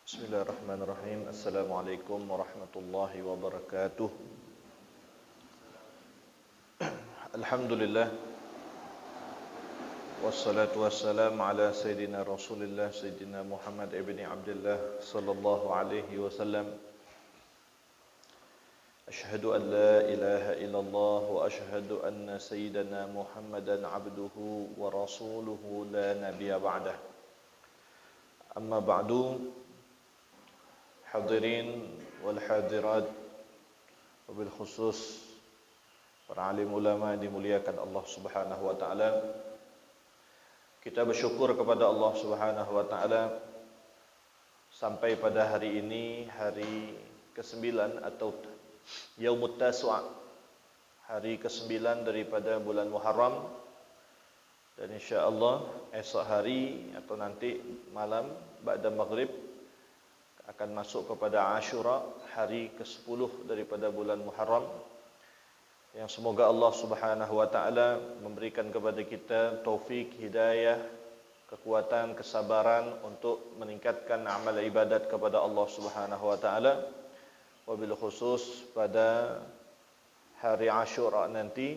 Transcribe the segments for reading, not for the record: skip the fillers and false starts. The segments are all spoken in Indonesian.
Bismillahirrahmanirrahim. Assalamualaikum warahmatullahi wabarakatuh. Alhamdulillah. Wassalatu wassalamu ala Sayyidina Rasulillah Sayyidina Muhammad ibn Abdullah sallallahu alaihi wasallam. Ashhadu an la ilaha illallah wa ashhadu anna Sayyidina Muhammadan abduhu wa rasuluhu la nabiyya ba'dah. Amma ba'du. Hadirin wal hadirat, wabil khusus para alim ulama yang dimuliakan Allah Subhanahu wa taala. Kita bersyukur kepada Allah Subhanahu wa taala sampai pada hari ini, hari ke-9 atau Yaumut Tasu'a, hari ke-9 daripada bulan Muharram. Dan insyaallah esok hari atau nanti malam ba'da maghrib akan masuk kepada Ashura, hari ke-10 daripada bulan Muharram, yang semoga Allah Subhanahu wa taala memberikan kepada kita taufik, hidayah, kekuatan, kesabaran untuk meningkatkan amal ibadat kepada Allah Subhanahu wa taala, wabil khusus pada hari Ashura nanti.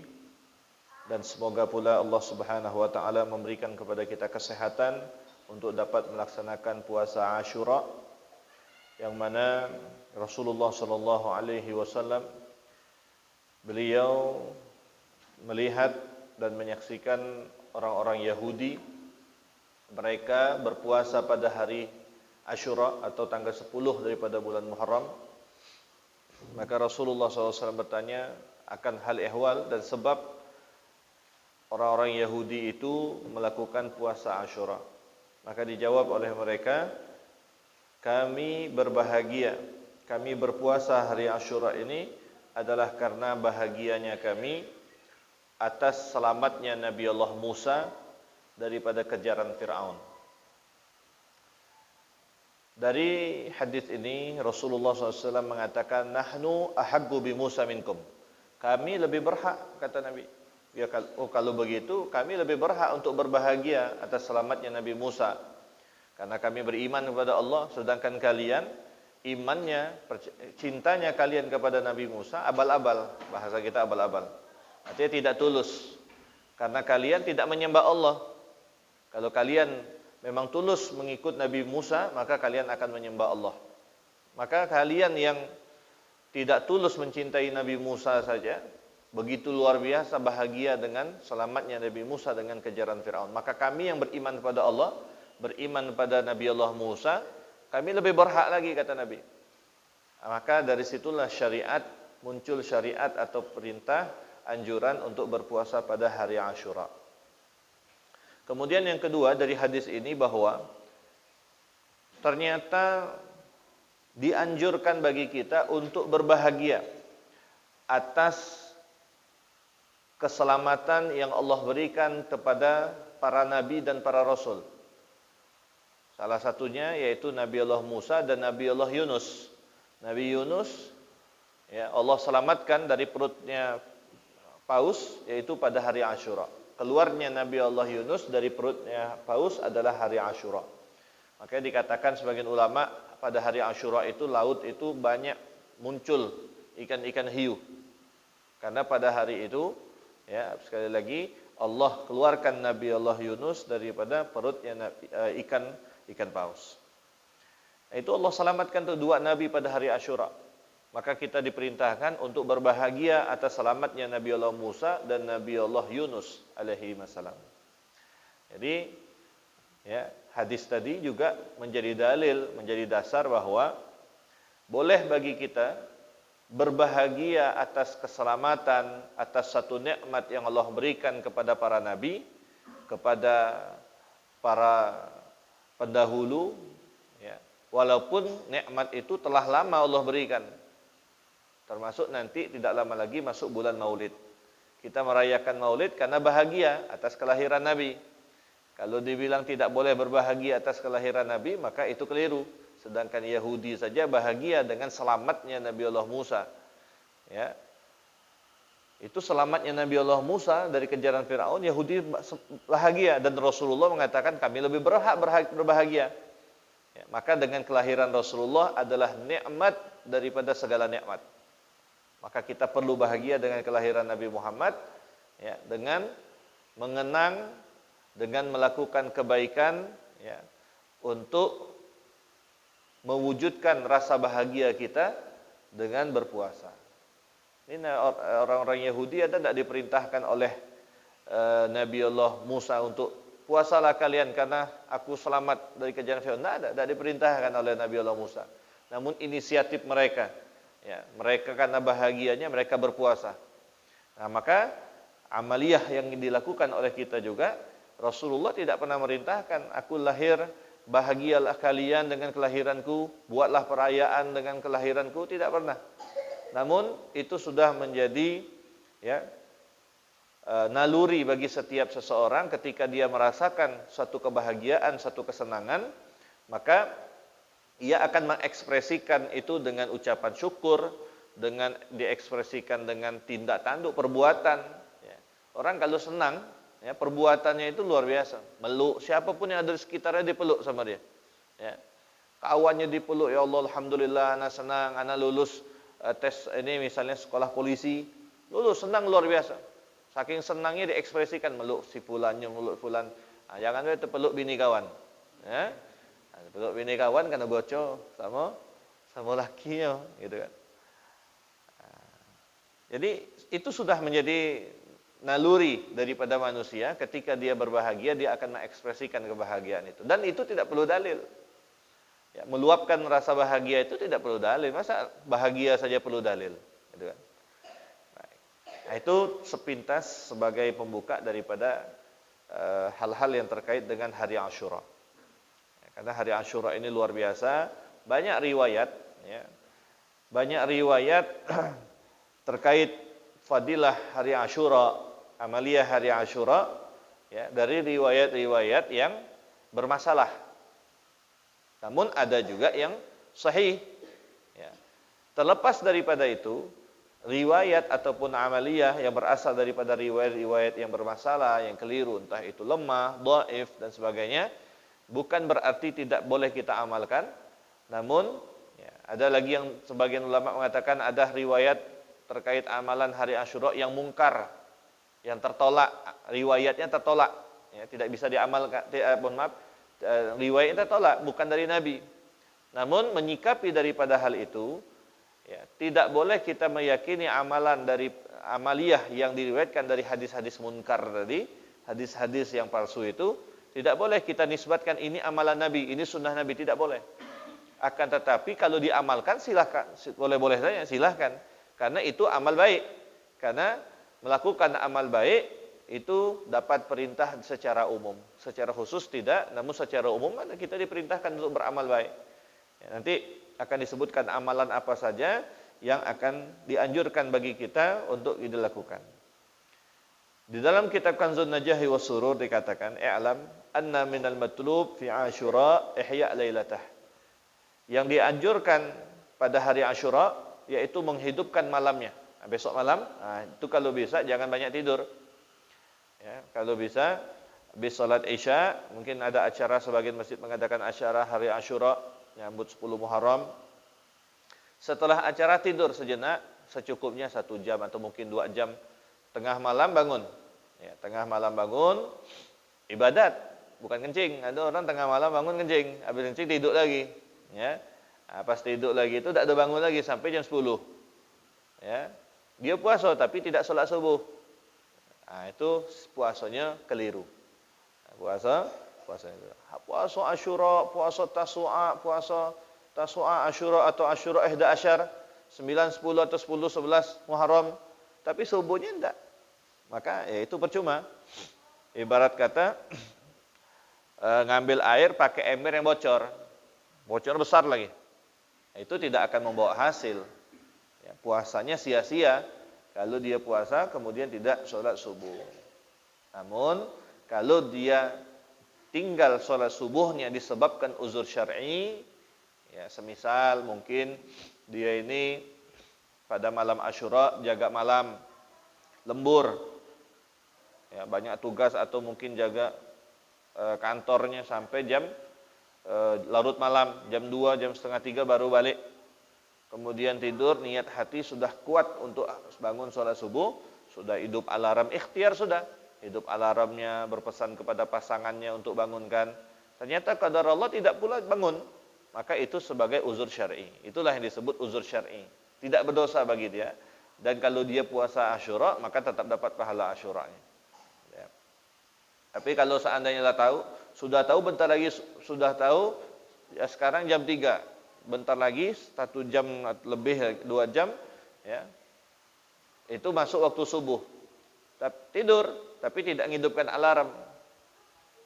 Dan semoga pula Allah Subhanahu wa taala memberikan kepada kita kesehatan untuk dapat melaksanakan puasa Ashura, yang mana Rasulullah sallallahu alaihi wasallam beliau melihat dan menyaksikan orang-orang Yahudi, mereka berpuasa pada hari Ashura atau tanggal 10 daripada bulan Muharram. Maka Rasulullah SAW bertanya akan hal ehwal dan sebab orang-orang Yahudi itu melakukan puasa Ashura. Maka dijawab oleh mereka, kami berbahagia, kami berpuasa hari Ashura ini adalah karena bahagianya kami atas selamatnya Nabi Allah Musa daripada kejaran Fir'aun. Dari hadis ini Rasulullah SAW mengatakan, nahnu ahaggu bi Musa minkum. Kami lebih berhak, kata Nabi. Ya, kalau begitu kami lebih berhak untuk berbahagia atas selamatnya Nabi Musa, karena kami beriman kepada Allah, sedangkan kalian imannya, cintanya kalian kepada Nabi Musa abal-abal. Bahasa kita abal-abal, artinya tidak tulus, karena kalian tidak menyembah Allah. Kalau kalian memang tulus mengikut Nabi Musa, maka kalian akan menyembah Allah. Maka kalian yang tidak tulus mencintai Nabi Musa saja begitu luar biasa bahagia dengan selamatnya Nabi Musa dengan kejaran Fir'aun. Maka kami yang beriman kepada Allah, beriman pada Nabi Allah Musa, kami lebih berhak lagi, kata Nabi. Maka dari situlah syariat, muncul syariat atau perintah anjuran untuk berpuasa pada hari Ashura. Kemudian yang kedua dari hadis ini, bahwa ternyata dianjurkan bagi kita untuk berbahagia atas keselamatan yang Allah berikan kepada para nabi dan para rasul. Salah satunya yaitu Nabi Allah Musa dan Nabi Allah Yunus. Nabi Yunus, ya, Allah selamatkan dari perutnya paus, yaitu pada hari Ashura. Keluarnya Nabi Allah Yunus dari perutnya paus adalah hari Ashura. Makanya dikatakan sebagian ulama, pada hari Ashura itu laut itu banyak muncul ikan-ikan hiu. Karena pada hari itu, ya, sekali lagi Allah keluarkan Nabi Allah Yunus daripada perutnya ikan paus. Itu Allah selamatkan tuh dua nabi pada hari Ashura. Maka kita diperintahkan untuk berbahagia atas selamatnya Nabi Allah Musa dan Nabi Allah Yunus alaihi wasallam. Jadi, ya, hadis tadi juga menjadi dalil, menjadi dasar bahwa boleh bagi kita berbahagia atas keselamatan, atas satu nikmat yang Allah berikan kepada para nabi, kepada para pendahulu, ya, walaupun nikmat itu telah lama Allah berikan. Termasuk nanti tidak lama lagi masuk bulan Maulid. Kita merayakan Maulid karena bahagia atas kelahiran Nabi. Kalau dibilang tidak boleh berbahagia atas kelahiran Nabi, maka itu keliru. Sedangkan Yahudi saja bahagia dengan selamatnya Nabi Allah Musa. Ya. Itu selamatnya Nabi Allah Musa dari kejaran Fir'aun, Yahudi bahagia, dan Rasulullah mengatakan kami lebih berhak berbahagia. Ya, maka dengan kelahiran Rasulullah adalah nikmat daripada segala nikmat. Maka kita perlu bahagia dengan kelahiran Nabi Muhammad, ya, dengan mengenang, dengan melakukan kebaikan, ya, untuk mewujudkan rasa bahagia kita dengan berpuasa. Ini orang-orang Yahudi ada tidak diperintahkan oleh Nabi Allah Musa untuk puasalah kalian karena aku selamat dari kejaran Firaun. Tidak diperintahkan oleh Nabi Allah Musa. Namun inisiatif mereka, ya, mereka karena bahagianya mereka berpuasa. Nah, maka amaliyah yang dilakukan oleh kita juga, Rasulullah tidak pernah merintahkan aku lahir, bahagialah kalian dengan kelahiranku, buatlah perayaan dengan kelahiranku, tidak pernah. Namun itu sudah menjadi, ya, naluri bagi setiap seseorang ketika dia merasakan suatu kebahagiaan, suatu kesenangan, maka ia akan mengekspresikan itu dengan ucapan syukur, dengan diekspresikan dengan tindak tanduk, perbuatan. Ya. Orang kalau senang, ya, perbuatannya itu luar biasa. Meluk siapapun yang ada di sekitarnya dipeluk sama dia. Ya. Kawannya dipeluk, ya Allah, alhamdulillah, anak senang, anak lulus tes ini misalnya sekolah polisi, lulus, senang luar biasa. Saking senangnya diekspresikan, meluk si fulannya, meluk fulan. Nah, jangan itu peluk bini kawan. Ya. Nah, peluk bini kawan karena bocor sama lakinya, gitu kan. Nah, jadi itu sudah menjadi naluri daripada manusia, ketika dia berbahagia dia akan mengekspresikan kebahagiaan itu, dan itu tidak perlu dalil. Ya, meluapkan rasa bahagia itu tidak perlu dalil. Masa bahagia saja perlu dalil, gitu kan? Nah, itu sepintas sebagai pembuka daripada hal-hal yang terkait dengan hari Asyura. Ya, karena hari Asyura ini luar biasa, banyak riwayat, ya, banyak riwayat terkait fadilah hari Asyura, amaliyah hari Asyura, ya, dari riwayat-riwayat yang bermasalah. Namun ada juga yang sahih. Ya. Terlepas daripada itu, riwayat ataupun amaliyah yang berasal daripada riwayat-riwayat yang bermasalah, yang keliru, entah itu lemah, dhaif dan sebagainya, bukan berarti tidak boleh kita amalkan. Namun, ya, ada lagi yang sebagian ulama mengatakan ada riwayat terkait amalan hari Asyura yang mungkar, yang tertolak, riwayatnya tertolak, ya, tidak bisa diamalkan. Riwayatnya tertolak, bukan dari Nabi. Namun menyikapi daripada hal itu, ya, tidak boleh kita meyakini amalan dari amaliyah yang diriwayatkan dari hadis-hadis munkar tadi, hadis-hadis yang palsu itu, tidak boleh kita nisbatkan ini amalan Nabi, ini sunnah Nabi, tidak boleh. Akan tetapi kalau diamalkan silahkan, boleh-boleh saja, silahkan. Karena itu amal baik. Karena melakukan amal baik itu dapat perintah secara umum, secara khusus tidak, namun secara umum kita diperintahkan untuk beramal baik. Ya, nanti akan disebutkan amalan apa saja yang akan dianjurkan bagi kita untuk dilakukan. Di dalam kitab Kanzun Najahi was Surur dikatakan, "I'lam anna minal matlub fi Asyura ihya' lailatah." Yang dianjurkan pada hari Asyura yaitu menghidupkan malamnya. Nah, besok malam, itu kalau bisa jangan banyak tidur. Ya, kalau bisa habis salat Isya, mungkin ada acara, sebagian masjid mengadakan acara hari Asyura, nyambut 10 Muharram. Setelah acara tidur sejenak, secukupnya 1 jam atau mungkin 2 jam. Tengah malam bangun. Ya, tengah malam bangun, ibadat, bukan kencing. Ada orang tengah malam bangun kencing, habis kencing tidur lagi. Ya. Nah, pas tidur lagi itu tak ada bangun lagi sampai jam 10. Ya. Dia puasa tapi tidak salat subuh. Nah, itu puasanya keliru. Puasa Asyura, puasa Tasu'a, Asyura atau Asyura 11, 9, 10 atau 10, 11 Muharram, tapi subuhnya enggak. Maka ya itu percuma. Ibarat kata ngambil air pakai ember yang bocor. Bocor besar lagi. Itu tidak akan membawa hasil. Ya, puasanya sia-sia kalau dia puasa kemudian tidak sholat subuh. Namun kalau dia tinggal sholat subuhnya disebabkan uzur syar'i, ya semisal mungkin dia ini pada malam Asyura jaga malam, lembur, ya banyak tugas atau mungkin jaga kantornya sampai jam larut malam, jam 2, jam setengah 3 baru balik. Kemudian tidur, niat hati sudah kuat untuk bangun sholat subuh, sudah hidup alarm, ikhtiar sudah. Hidup alarmnya, berpesan kepada pasangannya untuk bangunkan. Ternyata qadar Allah tidak pula bangun. Maka itu sebagai uzur syar'i. Itulah yang disebut uzur syar'i. Tidak berdosa bagi dia. Dan kalau dia puasa Asyura, maka tetap dapat pahala Asyuranya. Ya. Tapi kalau seandainya sudah tahu bentar lagi, sudah tahu, ya sekarang jam 3. Bentar lagi 1 jam lebih 2 jam, ya. Itu masuk waktu subuh. Tidur, tapi tidak menghidupkan alarm.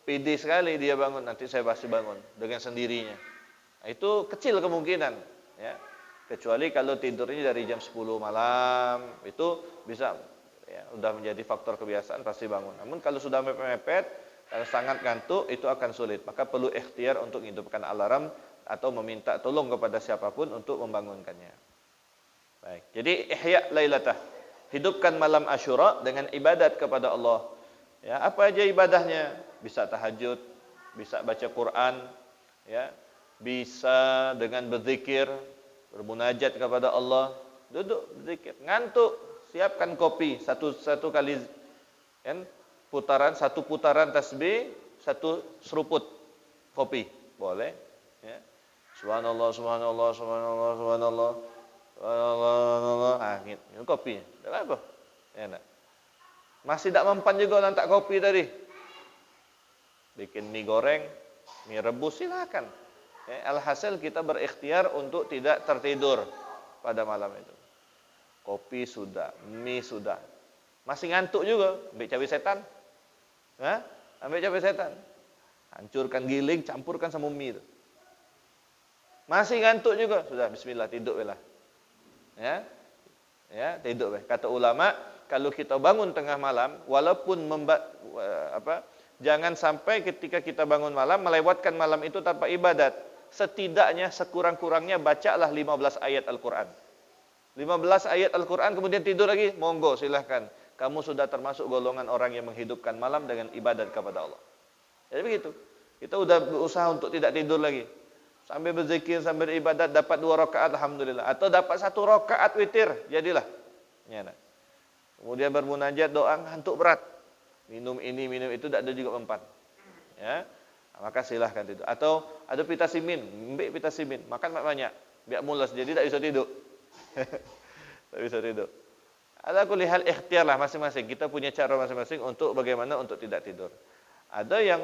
Pede sekali dia bangun, nanti saya pasti bangun dengan sendirinya. Nah, itu kecil kemungkinan, ya. Kecuali kalau tidurnya dari jam 10 malam, itu bisa, ya, udah menjadi faktor kebiasaan pasti bangun. Namun kalau sudah mepet-mepet, kalau sangat ngantuk, itu akan sulit. Maka perlu ikhtiar untuk menghidupkan alarm atau meminta tolong kepada siapapun untuk membangunkannya. Baik. Jadi ihya lailatah. Hidupkan malam Asyura dengan ibadat kepada Allah. Ya, apa aja ibadahnya? Bisa tahajud, bisa baca Quran, ya. Bisa dengan berzikir, bermunajat kepada Allah, duduk berzikir. Ngantuk, siapkan kopi satu kali, kan? Satu putaran tasbih, 1 seruput kopi, boleh, ya. Subhanallah, subhanallah, subhanallah, subhanallah, subhanallah. Ah, gitu. Kopi. Tidak apa? Ya, enggak. Masih tak mempan juga nantak kopi tadi. Bikin mie goreng, mie rebus, silakan. Ya, alhasil kita berikhtiar untuk tidak tertidur pada malam itu. Kopi sudah, mie sudah. Masih ngantuk juga, ambil cabai setan. Hah? Ambil cabai setan. Hancurkan giling, campurkan sama mie itu. Masih ngantuk juga, sudah bismillah tidur lah. Ya. Ya, tidur. Kata ulama, kalau kita bangun tengah malam, walaupun jangan sampai ketika kita bangun malam melewatkan malam itu tanpa ibadat. Setidaknya sekurang-kurangnya bacalah 15 ayat Al-Qur'an. 15 ayat Al-Qur'an kemudian tidur lagi, monggo silahkan. Kamu sudah termasuk golongan orang yang menghidupkan malam dengan ibadat kepada Allah. Jadi begitu. Kita sudah berusaha untuk tidak tidur lagi. Sambil berzikir, sambil ibadat, dapat 2 rakaat, alhamdulillah. Atau dapat 1 rakaat witir, jadilah. Ya, nah. Kemudian bermunajat, doa, ngantuk berat. Minum ini, minum itu, tidak ada juga mempan. Ya, maka silahkan tidur. Atau ada vitamin, ambil vitamin, makan banyak, biar mulas, jadi tak bisa tidur. Tak bisa tidur. Ada kulihal ikhtiar lah masing-masing. Kita punya cara masing-masing untuk bagaimana untuk tidak tidur. Ada yang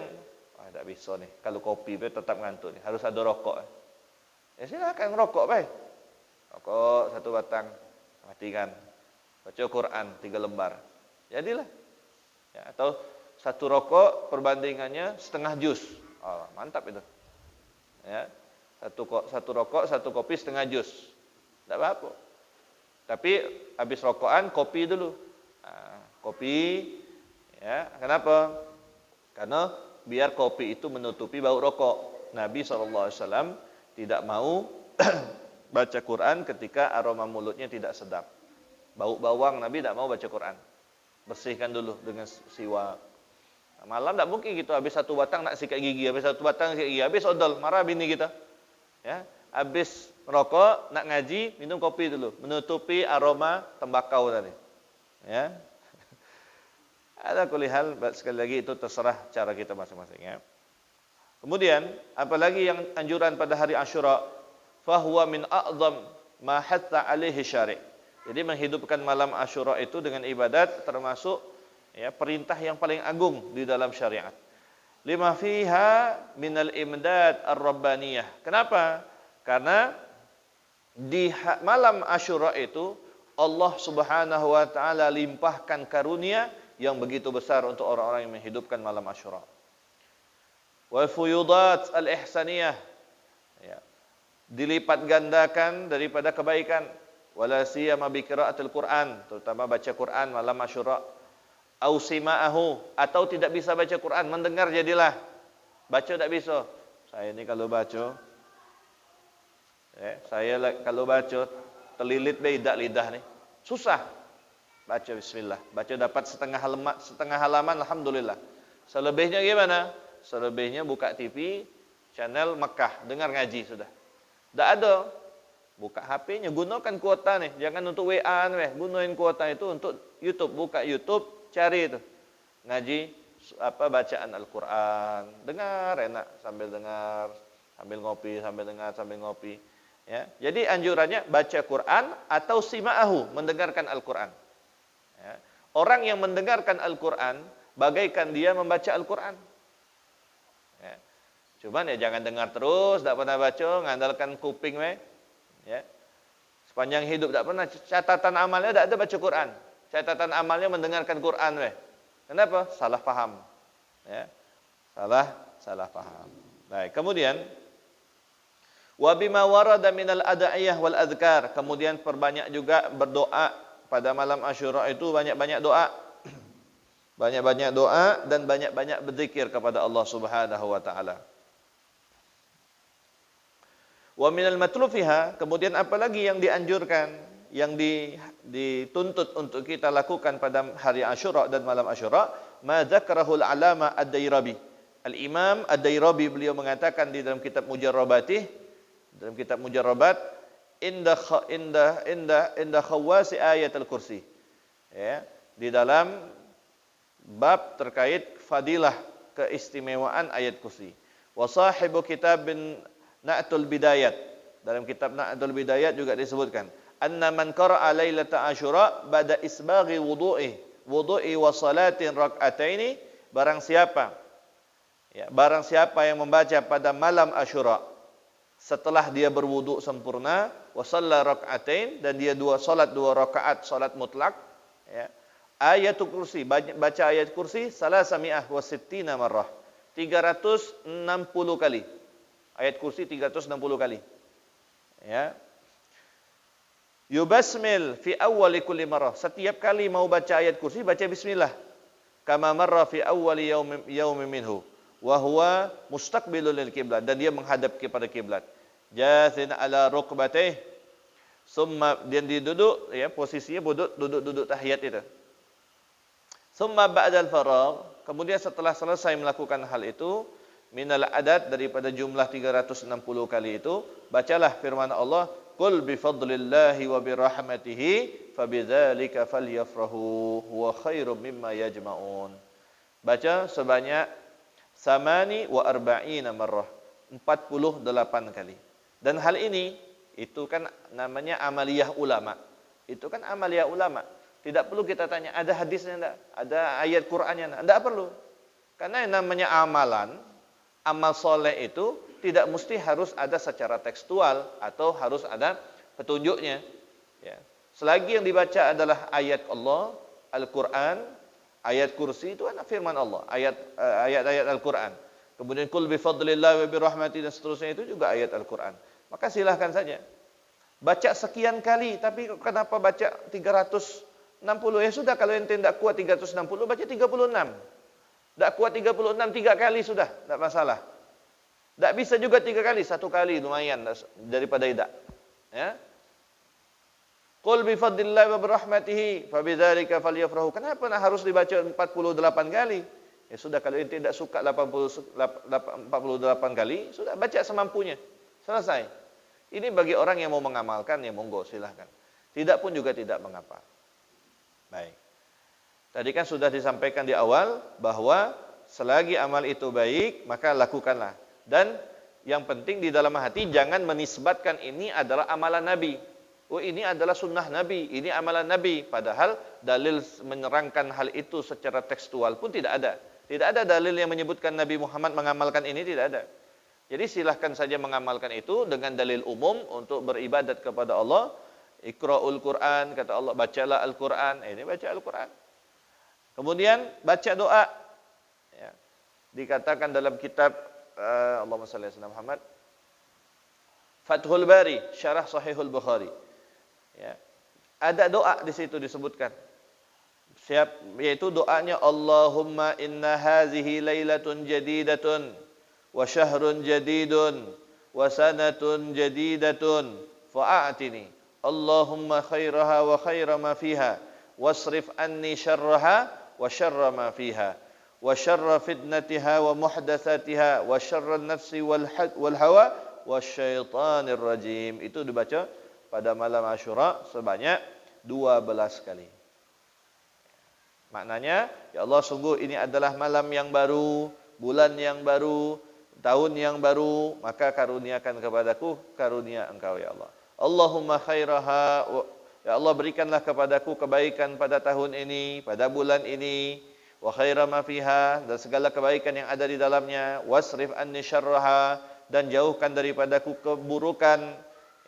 tak bisa nih. Kalau kopi tetap ngantuk nih. Harus ada rokok. Ya silakan rokok baik. Rokok 1 batang, matikan. Baca Quran 3 lembar. Jadilah. Ya, atau 1 rokok perbandingannya setengah jus. Oh, mantap itu. Ya. 1 rokok, 1 kopi setengah jus. Tidak apa-apa. Tapi habis rokokan kopi dulu. Nah, kopi, ya. Kenapa? Karena biar kopi itu menutupi bau rokok. Nabi SAW tidak mau baca Quran ketika aroma mulutnya tidak sedap. Bau bawang Nabi tidak mau baca Quran. Bersihkan dulu dengan siwak. Malam tidak mungkin gitu. Habis 1 batang nak sikat gigi, habis 1 batang sikat gigi, habis odol, marah bini kita. Ya, habis merokok, nak ngaji, minum kopi dulu, menutupi aroma tembakau tadi. Ya. Ada kulihal, sekali lagi itu terserah cara kita masing-masing, ya. Kemudian, apalagi yang anjuran pada hari Asyura, fahuwa min a'zam ma hatta alaihi syari'. Jadi menghidupkan malam Asyura itu dengan ibadat termasuk, ya, perintah yang paling agung di dalam syariat. Lima fiha minal imdad ar-rabbaniyah. Kenapa? Karena di malam Asyura itu Allah Subhanahu wa taala limpahkan karunia yang begitu besar untuk orang-orang yang menghidupkan malam Asyura. Wal fuyudat al-ihsaniyah, ya, dilipat gandakan daripada kebaikan. Wala siyama bi qiraatil Quran, terutama baca Quran malam Asyura. Au sima'ahu, atau tidak bisa baca Quran, mendengar jadilah. Baca tak bisa. Saya ini kalau baca, kalau baca terlilit bedak lidah nih. Susah. Baca bismillah. Baca dapat setengah halaman alhamdulillah. Selebihnya gimana? Selebihnya buka TV, channel Mekah, dengar ngaji sudah. Tak ada. Buka HP-nya, gunakan kuota nih. Jangan untuk WA nih, gunain kuota itu untuk YouTube. Buka YouTube, cari itu. Ngaji bacaan Al-Qur'an. Dengar enak sambil dengar, sambil ngopi, sambil dengar, sambil ngopi. Ya. Jadi anjurannya baca Quran atau sima'ahu, mendengarkan Al-Qur'an. Ya. Orang yang mendengarkan Al-Qur'an bagaikan dia membaca Al-Qur'an. Ya. Cuman ya jangan dengar terus, tak pernah baca, ngandalkan kuping weh. Ya. Sepanjang hidup tak pernah, catatan amalnya tak ada baca Quran. Catatan amalnya mendengarkan Quran weh. Kenapa? Salah faham. Ya. Salah faham. Baik, kemudian wa bima warada minal ada'iyah wal adhkar. Kemudian perbanyak juga berdoa pada malam Asyura itu, banyak-banyak doa. Banyak-banyak doa dan banyak-banyak berzikir kepada Allah Subhanahu wa taala. Wa minal matlufiha, kemudian apalagi yang dianjurkan, yang dituntut untuk kita lakukan pada hari Asyura dan malam Asyura, ma dzakarahul alama ad-Dairabi. Al-Imam ad-Dairabi beliau mengatakan di dalam kitab Mujarrabatih, dalam kitab Mujarrabat, inda khawasi ayat al-kursi. Ya, di dalam bab terkait fadilah keistimewaan ayat kursi. Wa sahibu kitabin Na'tul Bidayat, dalam kitab Na'tul Bidayat juga disebutkan, anna man qara'a lailata Asyura ba'da isbaghi wudu'i wa salatin rak'ataini, barang siapa yang membaca pada malam Asyura setelah dia berwudu sempurna, wa shalla rak'atain, dan dia salat 2 rakaat salat mutlak, ya, ayatul kursi, baca ayat kursi salasami'ah wa sittina marrah, 360 kali. Ayat kursi 360 kali. Ya. Yubasmil fi awwali kulli marrah. Setiap kali mau baca ayat kursi, baca bismillah. Kama marra fi awwali yaumin minhu. Wa huwa mustaqbilul lil qiblat, dan dia menghadap kepada kiblat. Jathin ala rukbatih. Summa, dia duduk, ya, posisinya duduk tahiyat itu. Summa ba'dal faragh, kemudian setelah selesai melakukan hal itu, minal adat, daripada jumlah 360 kali itu, bacalah firman Allah, qul bi fadlillahi wa bi rahmatihi fabidzalika falyafrahu huwa khairum mimma yajma'un. Baca sebanyak samani wa arba'ina marrah, 48 kali. Dan hal ini itu kan namanya amaliyah ulama. Itu kan amaliyah ulama. Tidak perlu kita tanya ada hadisnya enggak, ada ayat Qur'annya enggak, enggak perlu. Karena yang namanya amalan, amal soleh itu tidak mesti harus ada secara tekstual atau harus ada petunjuknya. Ya. Selagi yang dibaca adalah ayat Allah, Al-Quran, ayat kursi itu adalah firman Allah, ayat-ayat Al-Quran. Kemudian kul bi fadlillah wa bi rahmati, dan seterusnya itu juga ayat Al-Quran. Maka silahkan saja. Baca sekian kali, tapi kenapa baca 360? Ya sudah, kalau ente tidak kuat 360, baca 36. Tak kuat 36, 3 kali sudah, tak masalah. Tak bisa juga 3 kali, 1 kali lumayan daripada tidak. Ya. Qul bi fadlillahi wa bi rahmatihi fabidzalika falyafrahu. Kenapa harus dibaca 48 kali? Ya sudah, kalau ente tidak suka 48 kali, sudah baca semampunya. Selesai. Ini bagi orang yang mau mengamalkan, ya monggo silahkan. Tidak pun juga tidak mengapa. Baik. Tadi kan sudah disampaikan di awal bahwa selagi amal itu baik, maka lakukanlah. Dan yang penting di dalam hati jangan menisbatkan ini adalah amalan Nabi. Oh, ini adalah sunnah Nabi, ini amalan Nabi. Padahal dalil menerangkan hal itu secara tekstual pun tidak ada. Tidak ada dalil yang menyebutkan Nabi Muhammad mengamalkan ini, tidak ada. Jadi silahkan saja mengamalkan itu dengan dalil umum untuk beribadat kepada Allah. Iqra'ul Quran, kata Allah, bacalah Al-Quran. Ini baca Al-Quran. Kemudian baca doa. Ya. Dikatakan dalam kitab Allahumma salli ala Muhammad, Fathul Bari, Syarah Sahihul Bukhari. Ya. Ada doa di situ disebutkan. Yaitu doanya, Allahumma inna hazihi lailatun jadidatun wa syahrun jadidun wa sanatun jadidatun fa'atini Allahumma khairaha wa khaira ma fiha wasrif anni syarraha wa syarra ma fiha wa syarra fitnatiha wa muhdatsatiha wa syarran nafsi wal hawa wasyaitanir rajim. Itu dibaca pada malam Asyura sebanyak 12 kali. Maknanya, ya Allah, sungguh ini adalah malam yang baru, bulan yang baru, tahun yang baru, maka karuniakan kepadaku karunia Engkau ya Allah. Allahumma khairaha, ya Allah berikanlah kepadaku kebaikan pada tahun ini, pada bulan ini, wa khaira ma fiha, dan segala kebaikan yang ada di dalamnya, wasrif anni syarraha, dan jauhkan daripadaku keburukan,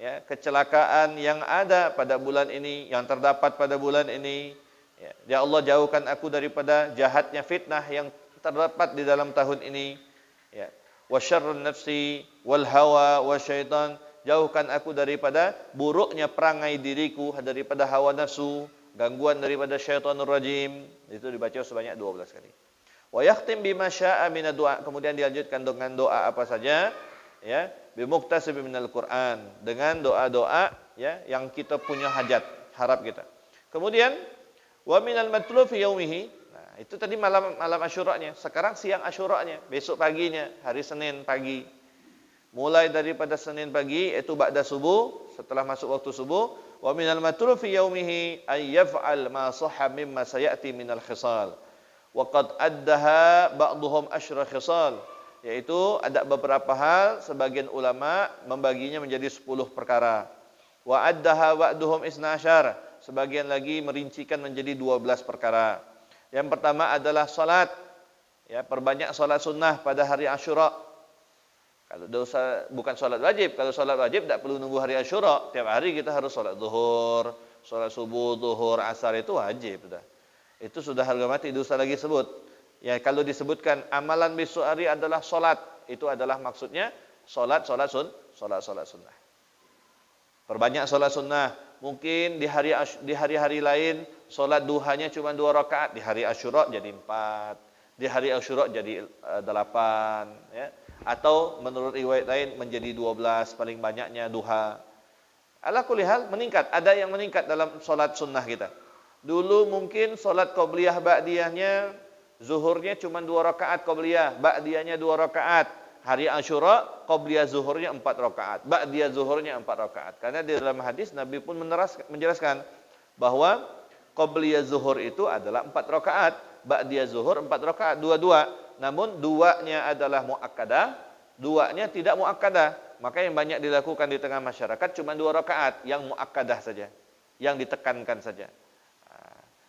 ya, kecelakaan yang ada pada bulan ini, yang terdapat pada bulan ini. Ya Allah, jauhkan aku daripada jahatnya fitnah yang terdapat di dalam tahun ini. Ya. Wa syarrun nafsi wal hawa wasyaitan, jauhkan aku daripada buruknya perangai diriku, daripada hawa nafsu, gangguan daripada syaitanur rajim. Itu dibaca sebanyak 12 kali. Wa yakhtim bima syaa minad du'a, kemudian dilanjutkan dengan doa apa saja, ya, bi muktasib minal Qur'an, dengan doa-doa, ya, yang kita punya hajat, harap kita. Kemudian wa minal matlub fi yaumihi. Nah, itu tadi malam Asyuranya. Sekarang siang Asyuranya, besok paginya, hari Senin pagi. Mulai daripada Senin pagi, itu ba'da subuh, setelah masuk waktu subuh. Wa minal matlub fi yaumihi ay yaf'al ma sahha mimma sayati minal khisal. Wa qad addaha ba'dhum asyra khisal. Yaitu ada beberapa hal, sebagian ulama membaginya menjadi 10 perkara. Wa addaha ba'dhum isna asyar, sebagian lagi merincikan menjadi 12 perkara. Yang pertama adalah salat. Ya, perbanyak salat sunnah pada hari Asyura. Kalau dosa bukan salat wajib, kalau salat wajib tidak perlu nunggu hari Asyura. Tiap hari kita harus salat zuhur, salat subuh, zuhur, asar, itu wajib sudah. Itu sudah harga mati, dosa lagi sebut. Ya, kalau disebutkan amalan besok hari adalah salat, itu adalah maksudnya salat sunnah. Perbanyak salat sunnah. Mungkin di hari-hari lain solat duhanya cuma 2 rakaat, di hari Asyura jadi 4, di hari Asyura jadi 8, ya. Atau menurut riwayat lain menjadi 12, paling banyaknya duha. Ala kulli hal meningkat, ada yang meningkat dalam solat sunnah kita. Dulu mungkin solat qabliyah ba'diyahnya, zuhurnya cuma 2 rakaat qabliyah, ba'diyahnya 2 rakaat. Hari Asyura, qabliyah zuhurnya 4 rakaat, ba'diyah zuhurnya 4 rakaat. Karena di dalam hadis Nabi pun menjelaskan bahwa qabliyah zuhur itu adalah 4 rakaat, ba'diyah zuhur 4 rakaat, dua-dua. Namun duanya adalah muakkadah, duanya tidak muakkadah. Maka yang banyak dilakukan di tengah masyarakat cuma 2 rakaat, yang muakkadah saja, yang ditekankan saja.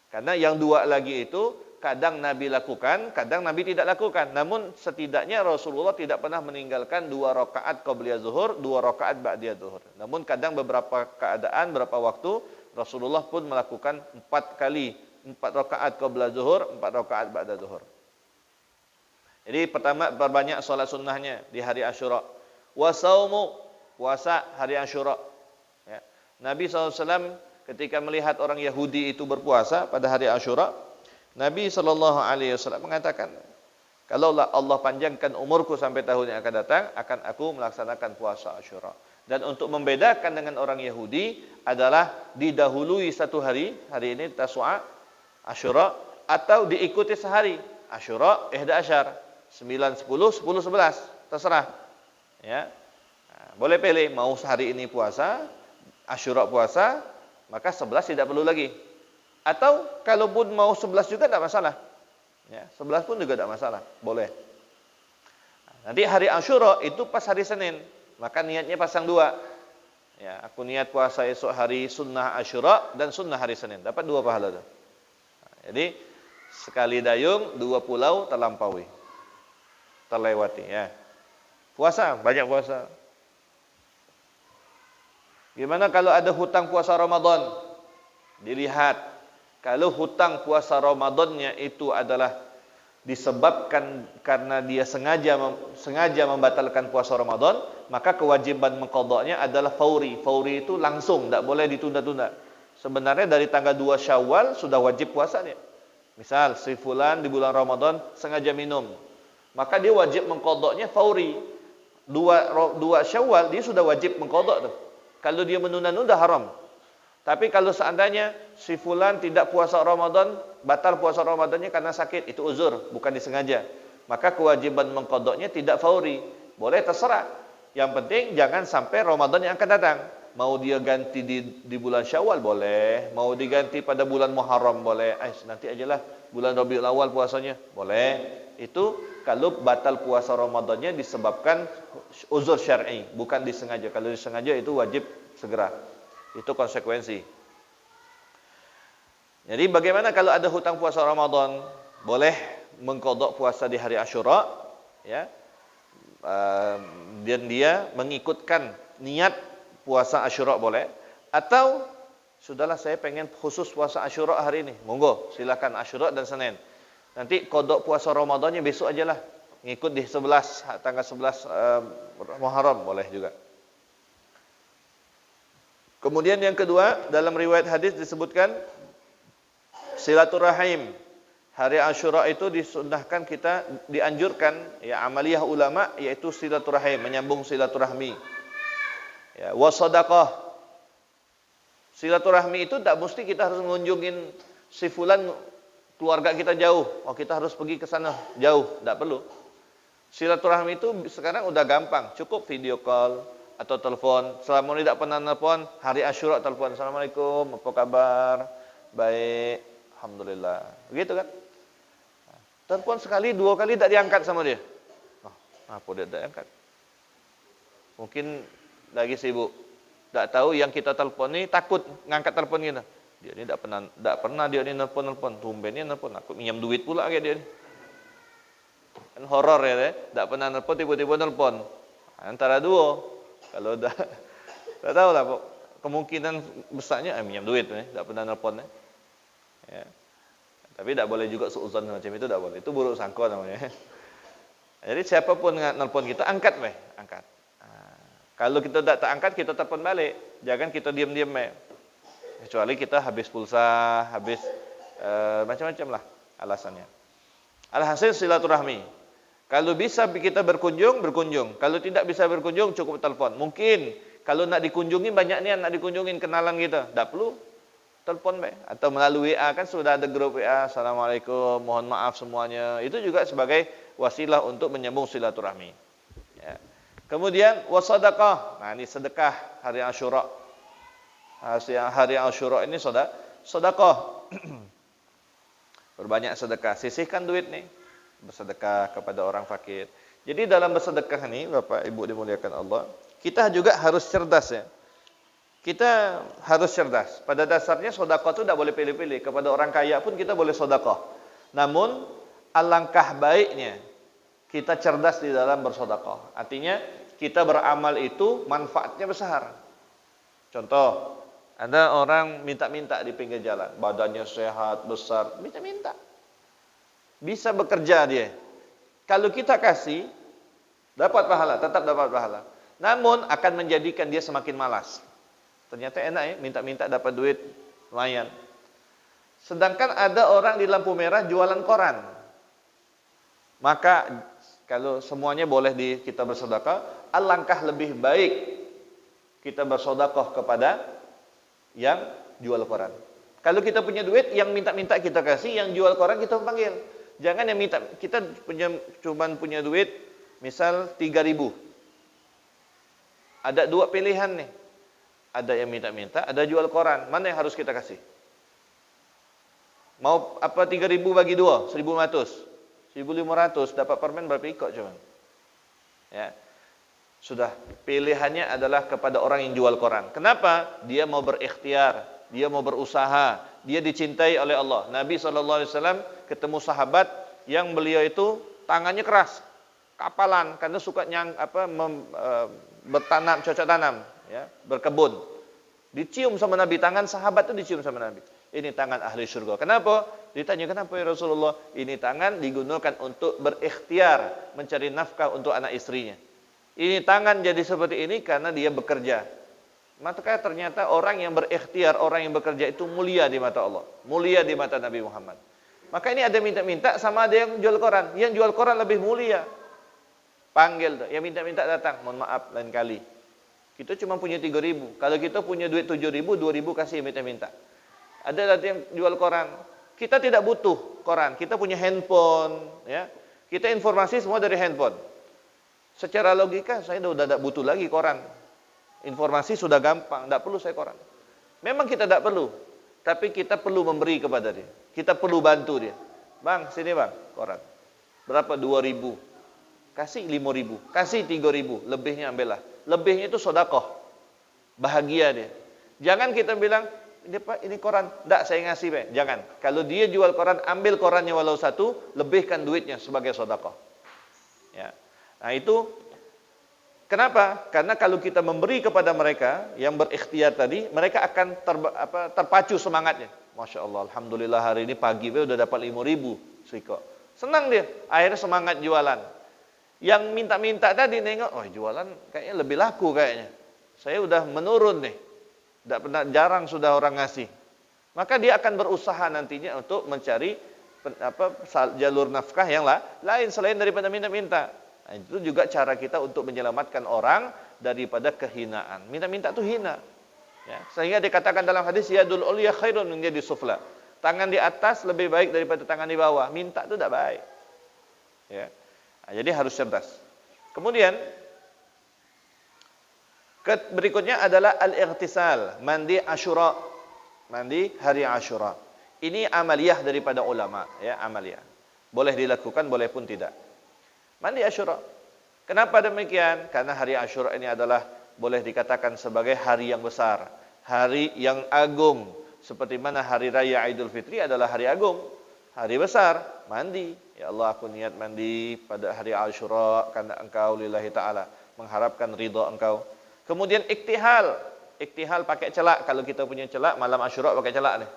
Karena yang 2 lagi itu kadang Nabi lakukan, kadang Nabi tidak lakukan. Namun setidaknya Rasulullah tidak pernah meninggalkan 2 rakaat qabliyah zuhur, 2 rakaat ba'diyah zuhur. Namun kadang beberapa keadaan, beberapa waktu Rasulullah pun melakukan 4 kali, 4 rakaat qabliyah zuhur, 4 rakaat ba'da zuhur. Jadi pertama, perbanyak salat sunnahnya di hari Asyura. Wa saumu, puasa hari Asyura. Ya. Nabi SAW ketika melihat orang Yahudi itu berpuasa pada hari Asyura, Nabi SAW mengatakan, kalau Allah panjangkan umurku sampai tahun yang akan datang, akan aku melaksanakan puasa Asyura. Dan untuk membedakan dengan orang Yahudi adalah didahului 1 hari, hari ini Tasu'a, Asyura, atau diikuti sehari, Asyura, 11, 9, 10, 10, 11, terserah. Ya. Nah, boleh pilih, mau hari ini puasa, Asyura puasa, maka 11 tidak perlu lagi. Atau kalaupun mau 11 juga tidak masalah. Ya, 11 pun juga tidak masalah, boleh. Nanti hari Asyura itu pas hari Senin, maka niatnya pasang 2. Ya, aku niat puasa esok hari sunnah Asyura dan sunnah hari Senin, dapat 2 pahala tuh. Nah, jadi sekali dayung 2 pulau terlampaui, terlewati. Ya, puasa, banyak puasa. Gimana kalau ada hutang puasa Ramadan? Dilihat. Kalau hutang puasa Ramadannya itu adalah disebabkan karena dia sengaja membatalkan puasa Ramadan, maka kewajiban mengqadanya adalah fauri. Fauri itu langsung, tidak boleh ditunda-tunda. Sebenarnya dari tanggal 2 Syawal sudah wajib puasanya. Misal si fulan di bulan Ramadan sengaja minum, maka dia wajib mengqadanya fauri. 2 Syawal dia sudah wajib mengqada tuh. Kalau dia menunda-nunda haram. Tapi kalau seandainya si fulan tidak puasa Ramadan, batal puasa Ramadannya karena sakit, itu uzur, bukan disengaja. Maka kewajiban mengqadanya tidak fauri. Boleh terserah. Yang penting jangan sampai Ramadan yang akan datang. Mau dia ganti di bulan Syawal boleh, mau diganti pada bulan Muharram boleh. Nanti ajalah bulan Rabiul Awal puasanya. Boleh. Itu kalau batal puasa Ramadannya disebabkan uzur syar'i, bukan disengaja. Kalau disengaja itu wajib segera. Itu konsekuensi. Jadi bagaimana kalau ada hutang puasa Ramadan? Boleh mengqadha puasa di hari Asyura, ya. Dan dia mengikutkan niat puasa Asyura boleh, atau sudahlah saya pengen khusus puasa Asyura hari ini, monggo silakan Asyura dan Senin. Nanti qadha puasa Ramadannya besok ajalah, ngikut di 11 tanggal 11 Muharram boleh juga. Kemudian yang kedua, dalam riwayat hadis disebutkan silaturahim. Hari Asyura itu disunnahkan, kita dianjurkan, ya, amaliyah ulama, yaitu silaturahim, menyambung silaturahmi. Ya, wasadaqah. Silaturahmi itu tak mesti kita harus mengunjungin si fulan, keluarga kita jauh. Oh, kita harus pergi ke sana jauh, tak perlu. Silaturahmi itu sekarang udah gampang, cukup video call atau telepon. Selama ini tak pernah telepon, hari Asyura telepon, assalamualaikum, apa kabar? Baik, alhamdulillah. Begitu kan? Telepon sekali, dua kali tak diangkat sama dia. Oh, apa dia tak diangkat? Mungkin lagi sibuk. Tak tahu yang kita telepon ni takut ngangkat telepon kita. Dia ni tak pernah dia ni nelpon. Tumben ni nelpon, aku minjam duit pula ke dia ni. Kan horor ya, tak pernah nelpon, tiba-tiba nelpon. Antara dua. Kalau dah tak tahulah, kemungkinan besarnya minjam duit ni, tak pernah nelpon ni. Ya. Tapi tak boleh juga suuzon macam itu, tak boleh. Itu buruk sangka namanya. Jadi siapapun nelpon kita, angkat weh, angkat. Kalau kita tak angkat, kita telepon balik. Jangan kita diam-diam. Kecuali kita habis pulsa, habis macam-macam lah alasannya. Alhasil silaturahmi. Kalau bisa kita berkunjung, berkunjung. Kalau tidak bisa berkunjung, cukup telepon. Mungkin kalau nak dikunjungi, banyak ni nak dikunjungin kenalan kita. Tak perlu telepon baik. Atau melalui WA, kan sudah ada grup WA. Assalamualaikum, mohon maaf semuanya. Itu juga sebagai wasilah untuk menyambung silaturahmi. Ya. Kemudian wasadaqah. Nah, ini sedekah hari Asyura. Hari Asyura ini sedekah. Berbanyak sedekah. Sisihkan duit nih, bersedekah kepada orang fakir. Jadi dalam bersedekah ini, Bapak Ibu dimuliakan Allah, kita juga harus cerdas ya. Kita harus cerdas. Pada dasarnya sedekah itu tidak boleh pilih-pilih. Kepada orang kaya pun kita boleh sedekah. Namun alangkah baiknya kita cerdas di dalam bersedekah. Artinya kita beramal itu manfaatnya besar. Contoh, ada orang minta-minta di pinggir jalan, badannya sehat, besar, minta-minta. Bisa bekerja dia. Kalau kita kasih, dapat pahala, tetap dapat pahala. Namun akan menjadikan dia semakin malas. Ternyata enak ya, minta-minta dapat duit, lumayan. Sedangkan ada orang di lampu merah jualan koran. Maka kalau semuanya boleh kita bersedekah, alangkah lebih baik kita bersedekah kepada yang jual koran. Kalau kita punya duit, yang minta-minta kita kasih, yang jual koran kita panggil. Jangan yang minta, kita cuman punya duit, misal 3.000. Ada dua pilihan nih. Ada yang minta-minta, ada jual koran. Mana yang harus kita kasih? Mau apa 3.000 bagi 2? 1.500. 1.500 dapat permen berapa ikut cuman. Ya. Sudah, pilihannya adalah kepada orang yang jual koran. Kenapa? Dia mau berikhtiar, dia mau berusaha, dia dicintai oleh Allah. Nabi SAW ketemu sahabat yang beliau itu tangannya keras, kapalan, karena suka bertanam, cocok tanam, ya, berkebun. Dicium sama Nabi, tangan sahabat itu dicium sama Nabi. Ini tangan ahli surga. Kenapa? Ditanya, kenapa ya Rasulullah? Ini tangan digunakan untuk berikhtiar, mencari nafkah untuk anak istrinya. Ini tangan jadi seperti ini karena dia bekerja. Maka ternyata orang yang berikhtiar, orang yang bekerja itu mulia di mata Allah, mulia di mata Nabi Muhammad. Maka ini ada minta-minta sama ada yang jual koran. Yang jual koran lebih mulia. Panggil tuh, yang minta-minta datang, mohon maaf lain kali. Kita cuma punya 3.000. Kalau kita punya duit 7.000, 2.000 kasih minta-minta. Ada lagi yang jual koran. Kita tidak butuh koran. Kita punya handphone, ya. Kita informasi semua dari handphone. Secara logika saya sudah tidak butuh lagi koran. Informasi sudah gampang, tidak perlu saya koran. Memang kita tidak perlu, tapi kita perlu memberi kepada dia. Kita perlu bantu dia. Bang, sini bang, koran. Berapa? 2.000. Kasih 5.000, kasih 3.000, lebihnya ambillah. Lebihnya itu sedekah. Bahagia dia. Jangan kita bilang, ini Pak, ini koran. Tidak, saya ngasih Pak. Jangan. Kalau dia jual koran, ambil korannya walau satu, lebihkan duitnya sebagai sedekah. Ya. Nah itu, kenapa? Karena kalau kita memberi kepada mereka yang berikhtiar tadi, mereka akan terpacu semangatnya. Masya Allah, Alhamdulillah hari ini pagi udah dapat 5.000. Senang dia, akhirnya semangat jualan. Yang minta-minta tadi nengok, oh jualan kayaknya lebih laku kayaknya. Saya udah menurun nih. Tidak pernah, jarang sudah orang ngasih. Maka dia akan berusaha nantinya untuk mencari jalur nafkah yang lain selain daripada minta-minta. Nah, itu juga cara kita untuk menyelamatkan orang daripada kehinaan. Minta-minta itu hina. Ya, sehingga dikatakan dalam hadis yadul ulya khairun min yadis sufla. Tangan di atas lebih baik daripada tangan di bawah. Minta itu tidak baik. Ya. Nah, jadi harus cerdas. Kemudian berikutnya adalah al-ightisal, mandi Asyura, mandi hari Asyura. Ini amaliyah daripada ulama, ya, amaliyah. Boleh dilakukan, boleh pun tidak. Mandi Asyura. Kenapa demikian? Karena hari Asyura ini adalah boleh dikatakan sebagai hari yang besar, hari yang agung. Seperti mana hari raya Idul Fitri adalah hari agung, hari besar. Mandi, ya Allah aku niat mandi pada hari Asyura karena engkau lillahi ta'ala, mengharapkan ridha engkau. Kemudian iktihal. Iktihal pakai celak. Kalau kita punya celak, malam Asyura pakai celak nih.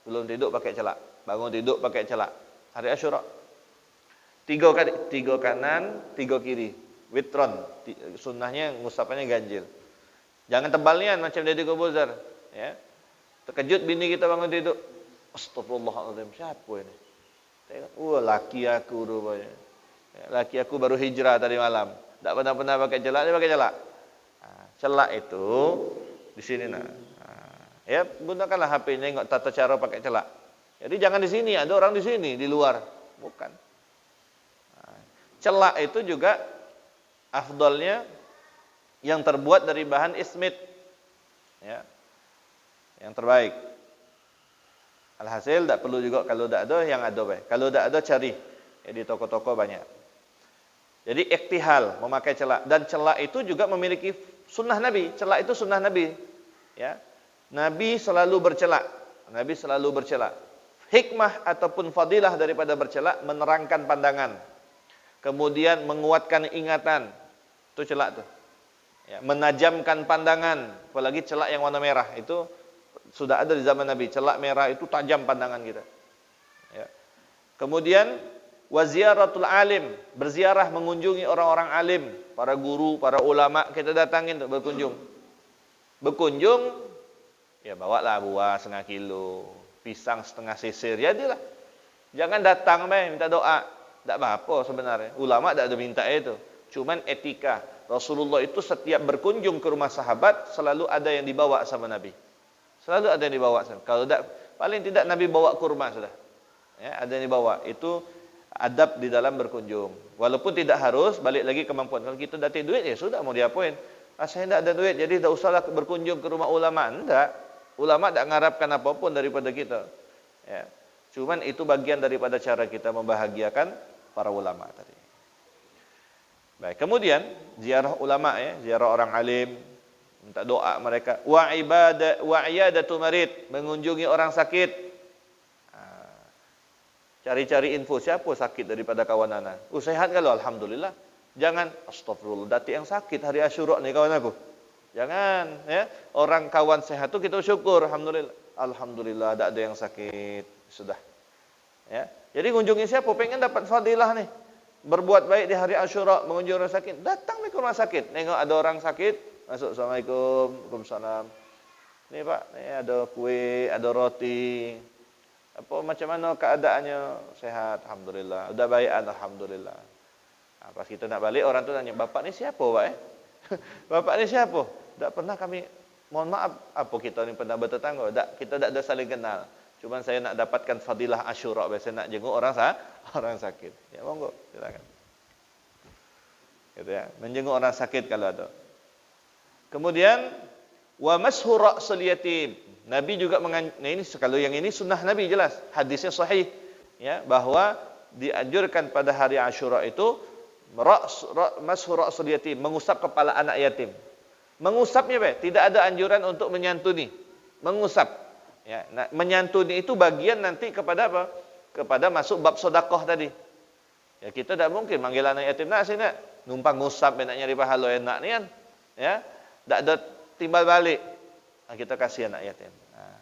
Belum tidur pakai celak. Bangun tidur pakai celak. Hari Asyura. 3 kanan, 3 kiri. Witron. Sunnahnya ngusapannya ganjil. Jangan tebalnya macam Deddy Corbuzier. Ya. Terkejut bini kita bangun tidur. Astagfirullahaladzim. Siapa ini? Laki aku rupanya. Ya, laki aku baru hijrah tadi malam. Tak pernah pakai celak, dia pakai celak. Celak itu di sini nah. Ya, gunakanlah HP nengok tata cara pakai celak. Jadi jangan di sini, ada orang di sini, di luar. Bukan. Celak itu juga afdalnya yang terbuat dari bahan ismit. Ya. Yang terbaik. Alhasil tak perlu juga kalau tak ada yang ada baik. Kalau tak ada cari. Ya, di toko-toko banyak. Jadi iktihal, memakai celak, dan celak itu juga memiliki sunnah Nabi. Celak itu sunnah Nabi. Ya. Nabi selalu bercelak. Nabi selalu bercelak. Hikmah ataupun fadilah daripada bercelak menerangkan pandangan. Kemudian menguatkan ingatan. Itu celak tuh. Ya, menajamkan pandangan, apalagi celak yang warna merah itu sudah ada di zaman Nabi. Celak merah itu tajam pandangan kita. Ya. Kemudian waziaratul alim, berziarah mengunjungi orang-orang alim, para guru, para ulama, kita datangin untuk berkunjung. Berkunjung, ya bawalah buah 1/2 kilo, pisang 1/2 sisir, jadilah. Jangan datang minta doa, tak apa-apa sebenarnya. Ulama tak ada minta itu, cuman etika. Rasulullah itu setiap berkunjung ke rumah sahabat selalu ada yang dibawa sama Nabi. Selalu ada yang dibawa. Kalau tak, paling tidak Nabi bawa kurma sudah. Ya, ada yang dibawa. Itu adab di dalam berkunjung. Walaupun tidak harus, balik lagi kemampuan. Kalau kita dapat duit, ya sudah mau diapain. Saya tidak ada duit, jadi tak usahlah berkunjung ke rumah ulama. Tidak. Ulama tak mengharapkan apapun daripada kita. Ya. Cuman itu bagian daripada cara kita membahagiakan para ulama tadi. Baik, kemudian ziarah ulama, ya, ziarah orang alim, minta doa mereka. Wa iyadatu marid, mengunjungi orang sakit. Cari-cari info siapa sakit daripada kawan anak. Sehat kalau alhamdulillah. Jangan astagfirullah, dati yang sakit hari Asyura nih kawan aku. Jangan, ya. Orang kawan sehat itu kita syukur, alhamdulillah. Alhamdulillah ada yang sakit, sudah. Ya. Jadi kunjungi siapa pengen dapat fadilah nih. Berbuat baik di hari Asyura, mengunjungi orang sakit, datang ke rumah sakit. Nengok ada orang sakit, masuk, assalamualaikum, waalaikumsalam. Nih Pak, nih ada kue, ada roti. Apa macam mana keadaannya? Sehat, alhamdulillah. Udah baik, alhamdulillah. Nah, pas kita nak balik, orang tu tanya, bapak ni siapa Pak? Bapak ni siapa? Tak pernah kami, mohon maaf, apa kita ni pernah bertetangga? Tak, kita tak ada saling kenal. Cuma saya nak dapatkan fadilah Asyura, biasa nak jenguk orang orang sakit. Ya monggo, silakan. Gitu ya, menjenguk orang sakit kalau ada. Kemudian wa mashu ra'sul yatim. Nabi juga ini kalau yang ini sunnah Nabi jelas, hadisnya sahih ya, bahwa dianjurkan pada hari Asyura itu mashu ra'sul yatim, mengusap kepala anak yatim. Mengusapnya tidak ada anjuran untuk menyantuni, mengusap. Ya, nah, menyantuni itu bagian nanti kepada apa? Kepada masuk bab sedekah tadi. Ya, kita tak mungkin manggil anak yatim nak sini nak numpang ngusap nak nyari pahala enak ni kan. Ya, tak ada timbal balik. Nah, kita kasih anak yatim. Nah,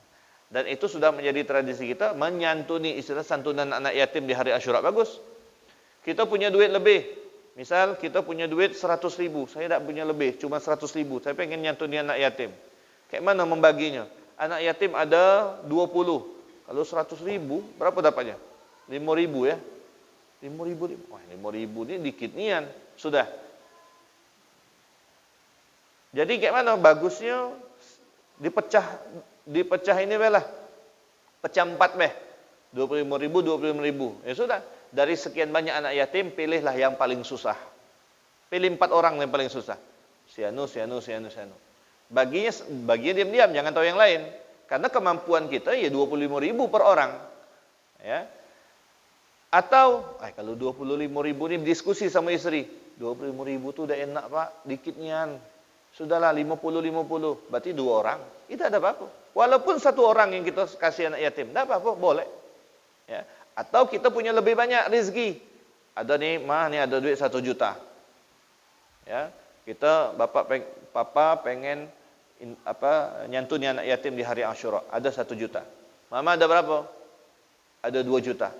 dan itu sudah menjadi tradisi kita menyantuni, istilah santunan anak yatim di hari Asyura bagus. Kita punya duit lebih. Misal kita punya duit 100.000, saya tak punya lebih, cuma 100.000. Saya pengen nyantuni anak yatim. Kayak mana membaginya? Anak yatim ada 20. Kalau 100.000, berapa dapatnya? 5.000 ya. 5.000. Wah, 5.000 ni dikit nian. Sudah. Jadi kayak mana? Bagusnya dipecah ini lah. Pecah 4 beh. 25.000, 25.000. Ya sudah. Dari sekian banyak anak yatim, pilihlah yang paling susah. Pilih 4 orang yang paling susah. Sianu. Baginya diam-diam, jangan tahu yang lain. Karena kemampuan kita ya 25.000 per orang. Ya. Atau, kalau 25.000 ni diskusi sama isteri. 25.000 tu dah enak pak, dikit nian. Sudahlah 50-50, berarti 2 orang. Itu ada apa-apa. Walaupun 1 orang yang kita kasih anak yatim, tak apa-apa, boleh. Ya. Atau kita punya lebih banyak rezeki. Ada ni, mah ni ada duit 1 juta. Ya, kita papa pengen nyantuni anak yatim di hari Asyura. Ada 1 juta. Mama ada berapa? Ada 2 juta.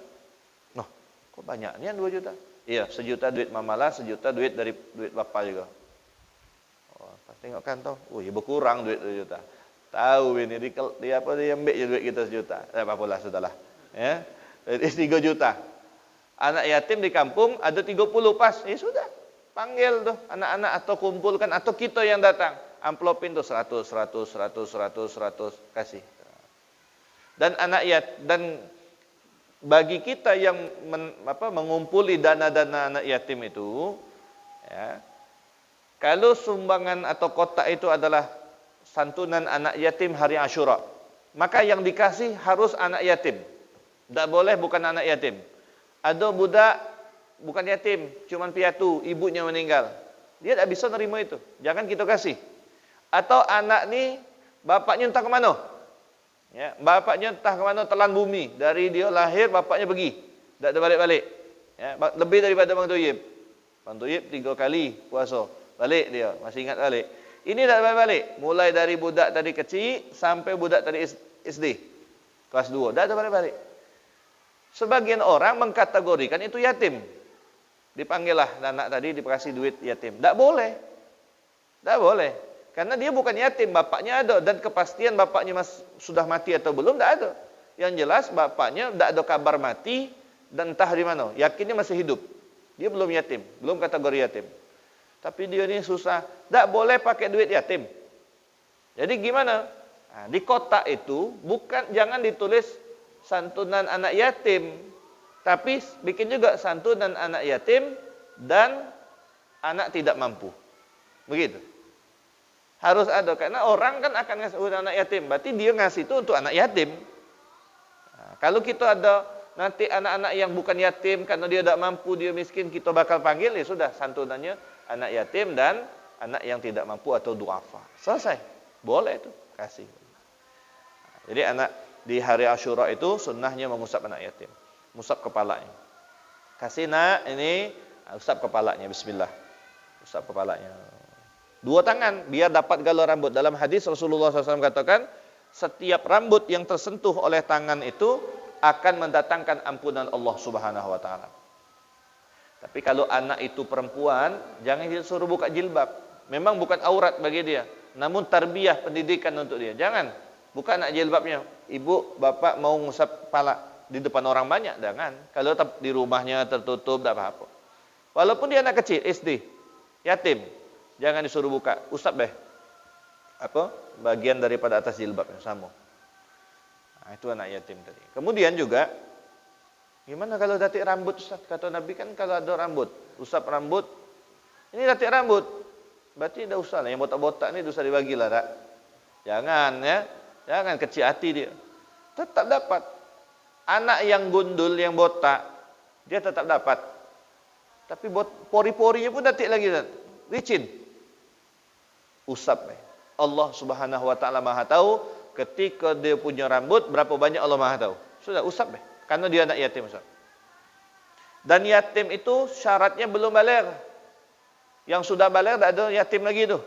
Noh, kok banyak ni 2 juta? Iya, 1 juta duit mama lah, 1 juta duit dari duit bapa juga. Oh, tengok kan toh. Oh, ya berkurang duit 2 juta. Tahu ini dia ambil je duit kita 1 juta. Tak apa-apalah, sudahlah. Ya. 3 juta. Anak yatim di kampung ada 30 pas. Sudah. Panggil tuh anak-anak atau kumpulkan atau kita yang datang. Amplopin tuh 100 kasih. Dan dan bagi kita yang mengumpuli dana-dana anak yatim itu, ya. Kalau sumbangan atau kotak itu adalah santunan anak yatim hari Asyura, maka yang dikasih harus anak yatim. Tak boleh bukan anak yatim. Ada budak bukan yatim, cuman piatu, ibunya meninggal. Dia tak bisa nerima itu. Jangan kita kasih. Atau anak ni bapaknya entah ke mana. Ya, bapaknya entah ke mana telan bumi. Dari dia lahir bapaknya pergi. Tak ada balik-balik. Ya, lebih daripada Bang Toyib. Bang Toyib 3 kali puasa. Balik dia, masih ingat balik. Ini tak balik-balik. Mulai dari budak tadi kecil sampai budak tadi SD. Kelas 2. Tak ada balik-balik. Sebagian orang mengkategorikan itu yatim. Dipanggillah anak tadi dikasih duit yatim. Tak boleh. Tak boleh. Karena dia bukan yatim, bapaknya ada. Dan kepastian bapaknya sudah mati atau belum, tak ada. Yang jelas bapaknya tak ada kabar mati dan entah di mana. Yakinnya masih hidup. Dia belum yatim, belum kategori yatim. Tapi dia ni susah. Tak boleh pakai duit yatim. Jadi gimana? Nah, di kotak itu jangan ditulis santunan anak yatim, tapi bikin juga santunan anak yatim dan anak tidak mampu. Begitu. Harus ada, karena orang kan akan ngasih anak yatim, berarti dia ngasih itu untuk anak yatim. Nah, kalau kita ada nanti anak-anak yang bukan yatim karena dia tidak mampu, dia miskin, kita bakal panggil, ya sudah, santunannya anak yatim dan anak yang tidak mampu atau duafa. Selesai. Boleh itu, kasih. Nah, jadi anak di hari Asyura itu sunnahnya mengusap anak yatim. Usap kepalanya. Kasih nak ini, usap kepalanya, bismillah. Usap kepalanya. 2 tangan, biar dapat galau rambut. Dalam hadis Rasulullah SAW katakan, setiap rambut yang tersentuh oleh tangan itu akan mendatangkan ampunan Allah Subhanahu Wa Taala. Tapi kalau anak itu perempuan, jangan disuruh buka jilbab. Memang bukan aurat bagi dia, namun tarbiyah, pendidikan untuk dia. Jangan buka anak jilbabnya. Ibu, bapak mau ngusap kepala di depan orang banyak, jangan. Kalau di rumahnya tertutup, tak apa-apa. Walaupun dia anak kecil, SD, yatim, jangan disuruh buka, usap deh. apa? Bagian daripada atas jilbabnya sama. Nah, itu anak yatim tadi. Kemudian juga gimana kalau datik rambut Ustaz? Kata Nabi kan kalau ada rambut, usap rambut. Ini datik rambut. Berarti dah usah lah. Yang botak-botak ni usah dibagilah tak? Jangan ya. Jangan kecil hati dia. Tetap dapat. Anak yang gundul, yang botak, dia tetap dapat. Tapi pori-porinya pun datik lagi. Licin. Usap. Allah Subhanahu Wa Taala Maha tahu ketika dia punya rambut berapa banyak Allah Maha tahu. Sudah usap karena dia anak yatim Ustaz. Dan yatim itu syaratnya belum baligh. Yang sudah baligh tak ada yatim lagi tu.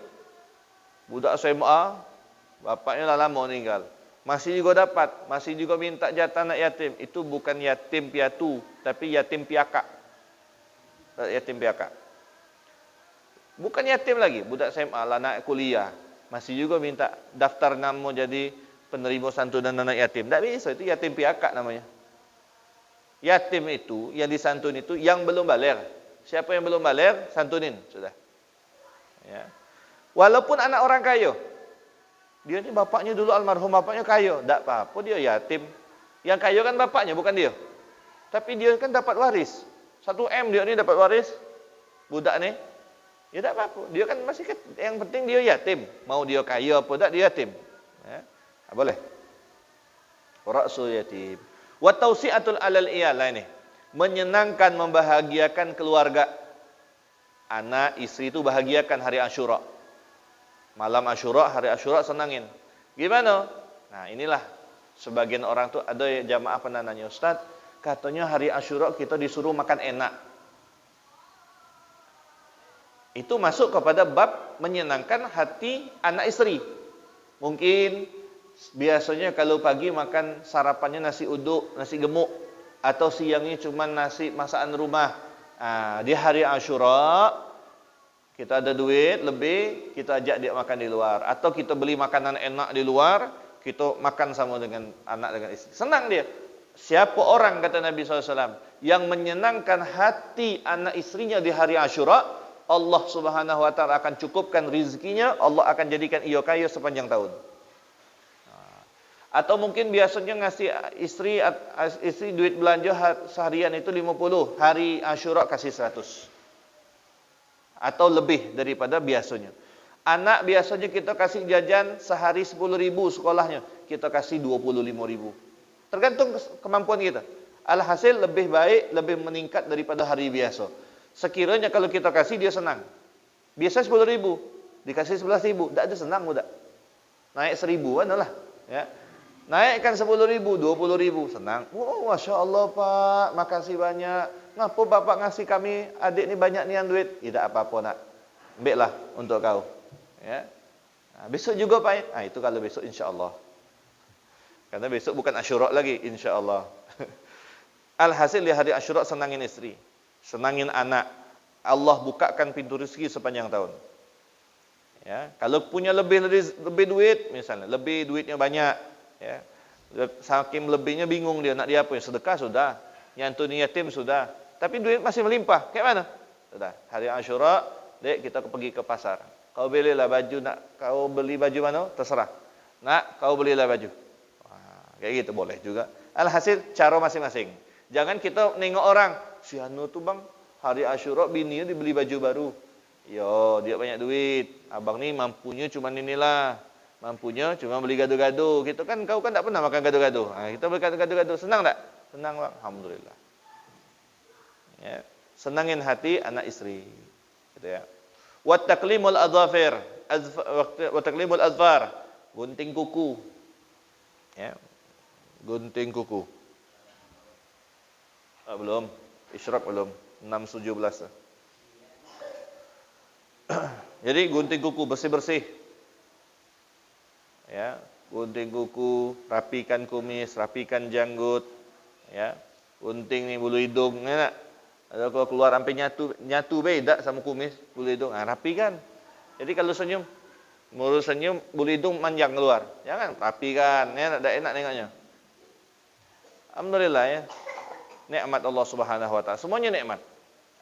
Budak SMA, bapaknya dah lama meninggal. Masih juga dapat, masih juga minta jatah anak yatim. Itu bukan yatim piatu, tapi yatim piaka. Yatim piaka. Bukan yatim lagi, budak SMA lah naik kuliah. Masih juga minta daftar nama jadi penerima santunan anak yatim. Tak bisa, itu yatim piaka namanya. Yatim itu, yang disantun itu, yang belum baligh. Siapa yang belum baligh, santunin. Sudah. Ya. Walaupun anak orang kaya. Dia ni bapaknya dulu almarhum, bapaknya kaya. Tak apa-apa, dia yatim. Yang kaya kan bapaknya, bukan dia. Tapi dia kan dapat waris. 1 M dia ni dapat waris. Budak ni. Ya tak apa-apa. Dia kan masih yang penting dia yatim. Mau dia kaya apa tak, dia yatim. Ya. Boleh. Ra'sul yatim. Wa tausi'atul 'alal iyalah ini. Menyenangkan, membahagiakan keluarga. Anak, istri itu bahagiakan hari Asyura. Malam Asyura, hari Asyura senangin. Gimana? Nah, inilah sebagian orang tu ada jamaah pernah nanya, Ustaz, katanya hari Asyura kita disuruh makan enak. Itu masuk kepada bab menyenangkan hati anak istri. Mungkin biasanya kalau pagi makan sarapannya nasi uduk, nasi gemuk, atau siangnya cuma nasi masakan rumah. Di hari Asyura kita ada duit lebih, kita ajak dia makan di luar, atau kita beli makanan enak di luar, kita makan sama dengan anak, dengan istri. Senang dia. Siapa orang, kata Nabi SAW, yang menyenangkan hati anak istrinya di hari Asyura, Allah Subhanahu Wa Taala akan cukupkan rizkinya, Allah akan jadikan ia kaya sepanjang tahun. Atau mungkin biasanya ngasih istri duit belanja seharian itu 50, hari Asyura kasih 100. Atau lebih daripada biasanya. Anak biasanya kita kasih jajan sehari 10.000 sekolahnya, kita kasih 25.000. Tergantung kemampuan kita. Alhasil lebih baik, lebih meningkat daripada hari biasa. Sekiranya kalau kita kasih dia senang. Biasa 10.000, dikasih 11.000, tak ada senang budak. Naik 1.000 kan lah, ya. Naikkan 10.000, 20.000, senang. Oh, Masya Allah Pak, makasih banyak. Ngapa Bapak ngasih kami adik ni banyak nian duit? Tidak apa-apa nak. Ambillah untuk kau. Ya. Nah, besok juga Pak. Itu kalau besok insya-Allah. Karena besok bukan Asyura lagi, insya-Allah. Alhasil di hari Asyura senangin istri, senangin anak. Allah bukakan pintu rezeki sepanjang tahun. Ya, kalau punya lebih duit misalnya, lebih duitnya banyak, ya. Saking lebihnya bingung dia nak dia apa, sedekah sudah, nyantuni yatim sudah, tapi duit masih melimpah. Kayak mana? Sudah, hari Asyura, dek kita pergi ke pasar. Kau belilah baju, nak kau beli baju mana? Terserah. Nak kau belilah baju. Kayak gitu boleh juga. Alhasil cara masing-masing. Jangan kita nengok orang, si anu tu bang, hari Asyura bininya dibeli baju baru. Yo, dia banyak duit. Abang ni mampunya cuma inilah. Mampunya cuma beli gado-gado. Kita kan, kau kan tak pernah makan gado-gado. Kita beli gado-gado. Senang tak? Senang bang. Alhamdulillah. Ya. Senangin hati anak istri. Gitu ya. Wa taqlimul adhafir. Wa taqlimul azfar. Gunting kuku. Ya. Gunting kuku. Belum. Isyraq belum. 6:17. Jadi gunting kuku bersih-bersih. Ya, gunting kuku, rapikan kumis, rapikan janggut, ya. Gunting ni bulu hidung, enak. Ada kalau keluar sampai nyatu beda sama kumis, bulu hidung, rapikan. Jadi kalau senyum, mulut senyum, bulu hidung manjang keluar. Jangan rapikan, ya, tak enak nengoknya. Alhamdulillah ya. Nikmat Allah Subhanahu Wa Taala. Semuanya nikmat.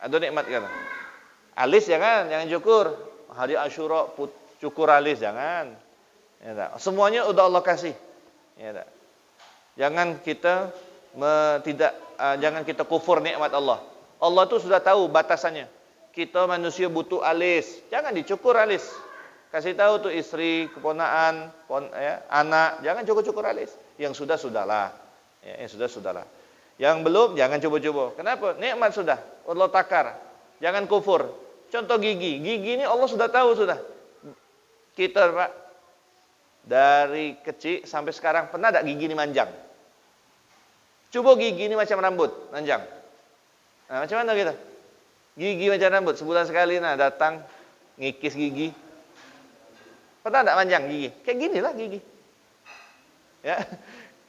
Ada nikmat kan? Alis jangan cukur. Hari Asyura cukur alis jangan. Ya tak? Semuanya udah Allah kasih. Ya tak? Jangan kita jangan kita kufur nikmat Allah. Allah tu sudah tahu batasannya. Kita manusia butuh alis. Jangan dicukur alis. Kasih tahu tu istri, keponaan, anak, jangan cukur-cukur alis. Yang sudah sudahlah. Ya, yang sudah sudahlah. Yang belum jangan coba-coba. Kenapa? Nikmat sudah Allah takar. Jangan kufur. Contoh gigi. Gigi ini Allah sudah tahu sudah. Kita Pak dari kecil sampai sekarang pernah tak gigi ini manjang? Coba gigi ini macam rambut, manjang. Nah, macam mana kita? Gigi macam rambut, sebulan sekali datang ngikis gigi. Pernah tak manjang gigi? Kayak gini lah gigi. Ya.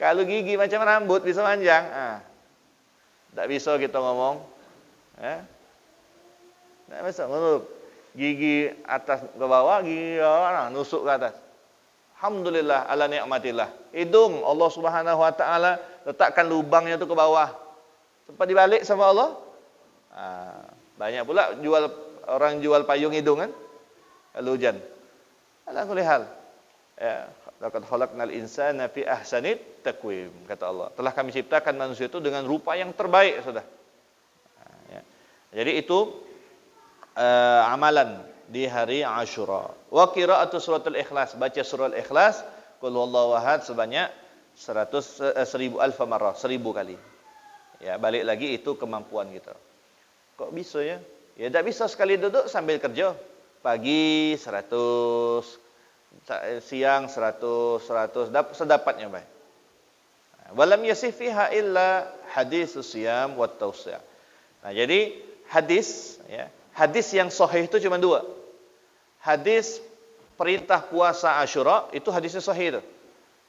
Kalau gigi macam rambut bisa manjang, tak bisa kita ngomong. Ya. Tak bisa ngomong. Gigi atas ke bawah, gigi nusuk ke atas. Alhamdulillah ala ni'matillah. Hidung Allah Subhanahu wa taala letakkan lubangnya tu ke bawah. Sempat dibalik sama Allah. Banyak pula orang jual payung hidung kan? Kalau hujan. Ala kulli hal. Ya, laqad khalaqnal insana fi ahsanit taqwim, kata Allah. Telah kami ciptakan manusia itu dengan rupa yang terbaik sudah. Ya. Jadi itu amalan di hari Ashura. Wa qira'atu suratul Ikhlas, baca surah Al-Ikhlas, qul huwallahu ahad sebanyak 1000 marrah, 1000 kali. Ya, balik lagi itu kemampuan kita. Kok bisa ya? Ya tak bisa sekali duduk sambil kerja. Pagi 100, siang 100, sedapatnya baik. Walam yasih fiha illa hadis siyam wat tausi'. Nah, jadi hadis yang sahih itu cuma dua. Hadis perintah puasa Asyura itu hadisnya sahih itu.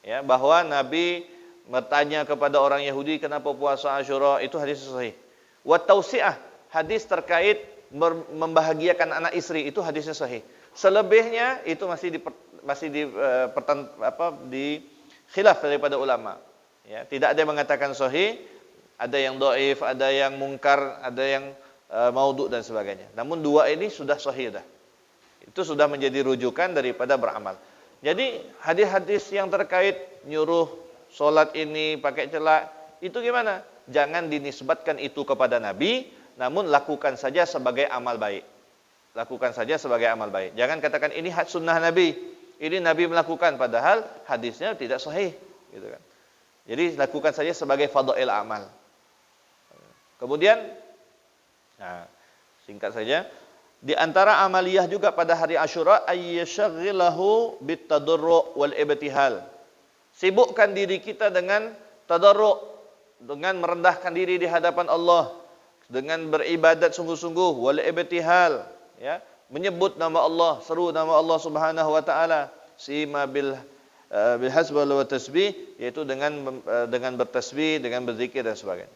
Ya, bahwa Nabi bertanya kepada orang Yahudi kenapa puasa Asyura, itu hadisnya sahih. Wa tausi'ah, hadis terkait membahagiakan anak istri, itu hadisnya sahih. Selebihnya itu masih di khilaf daripada ulama. Ya, tidak ada yang mengatakan sahih, ada yang dhaif, ada yang mungkar, ada yang maudhu dan sebagainya. Namun dua ini sudah sahih dah. Itu sudah menjadi rujukan daripada beramal. Jadi hadis-hadis yang terkait nyuruh solat ini pakai celak, itu gimana? Jangan dinisbatkan itu kepada Nabi, namun lakukan saja sebagai amal baik. Lakukan saja sebagai amal baik. Jangan katakan ini sunnah Nabi, ini Nabi melakukan, padahal hadisnya tidak sahih, gitu kan. Jadi lakukan saja sebagai fadhail amal. Kemudian, singkat saja, di antara amaliyah juga pada hari Asyura ayyashghilahu bitadarru' wal ibtihal. Sibukkan diri kita dengan tadarru', dengan merendahkan diri di hadapan Allah, dengan beribadat sungguh-sungguh, wal ibtihal, ya, menyebut nama Allah, seru nama Allah Subhanahu wa taala, sima bil hasbal wa tasbih, yaitu dengan bertasbih, dengan berzikir dan sebagainya.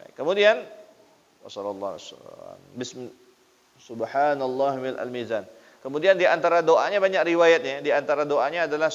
Baik, kemudian wassallallahu bismillah subhanallah mil al-mizan. Kemudian di antara doanya banyak riwayatnya. Di antara doanya adalah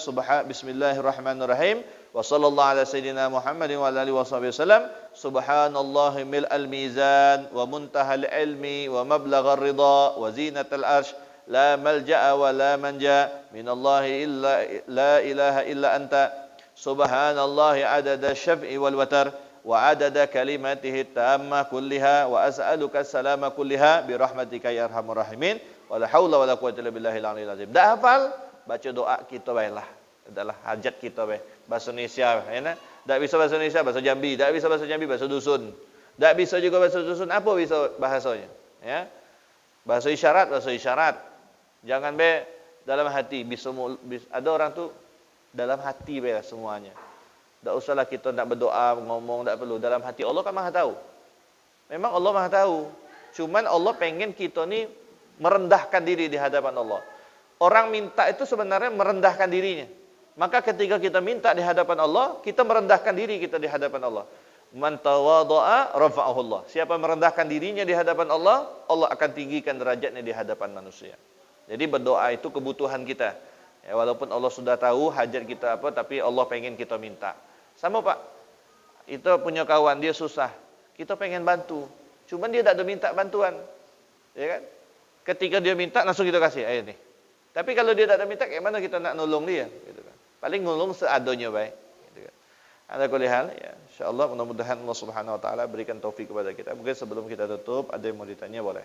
bismillahirrahmanirrahim wa sallallahu ala sayyidina Muhammadin wa alihi wasallam. Subhanallah mil al-mizan wa muntahal ilmi wa mablaghar ridha wa zinatal arsh la malja'a wa la manja minallahi illa la ilaha illa anta. Subhanallah adada syaf'i wal watar wa adada kalimatihi tamma kulliha wa as'aluka salama kulliha bi rahmatika ya arhamar rahimin wala haula wala quwwata illa billahil aliyil azim. Dah hafal, baca doa kita baiklah. Adalah hajat kita baik. Bahasa Indonesia, ya. Tak bisa bahasa Indonesia, bahasa Jambi, tak bisa bahasa Jambi, bahasa dusun. Tak bisa juga bahasa dusun, apa bisa bahasanya? Ya. Bahasa isyarat. Jangan dalam hati bisa ada orang tu dalam hati semuanya. Tak usahlah kita nak berdoa, ngomong, tak perlu. Dalam hati Allah kan Maha tahu. Memang Allah Maha tahu. Cuman Allah pengen kita ni merendahkan diri di hadapan Allah. Orang minta itu sebenarnya merendahkan dirinya. Maka ketika kita minta di hadapan Allah, kita merendahkan diri kita di hadapan Allah. Man tawadha'a rafa'ahu Allah. Siapa merendahkan dirinya di hadapan Allah, Allah akan tinggikan derajatnya di hadapan manusia. Jadi berdoa itu kebutuhan kita. Ya, walaupun Allah sudah tahu hajat kita apa, tapi Allah pengen kita minta. Sama Pak, kita punya kawan, dia susah, kita pengen bantu, cuman dia tak ada minta bantuan, ya kan? Ketika dia minta, langsung kita kasih, ayo nih, Tapi kalau dia tak ada minta, kayak mana kita nak nolong dia? Gitu kan. Paling nolong seadanya baik. Gitu kan. Ada kulihal, ya. InsyaAllah mudah-mudahan Allah Subhanahu Wa Taala berikan taufik kepada kita. Mungkin sebelum kita tutup, ada yang mau ditanya boleh.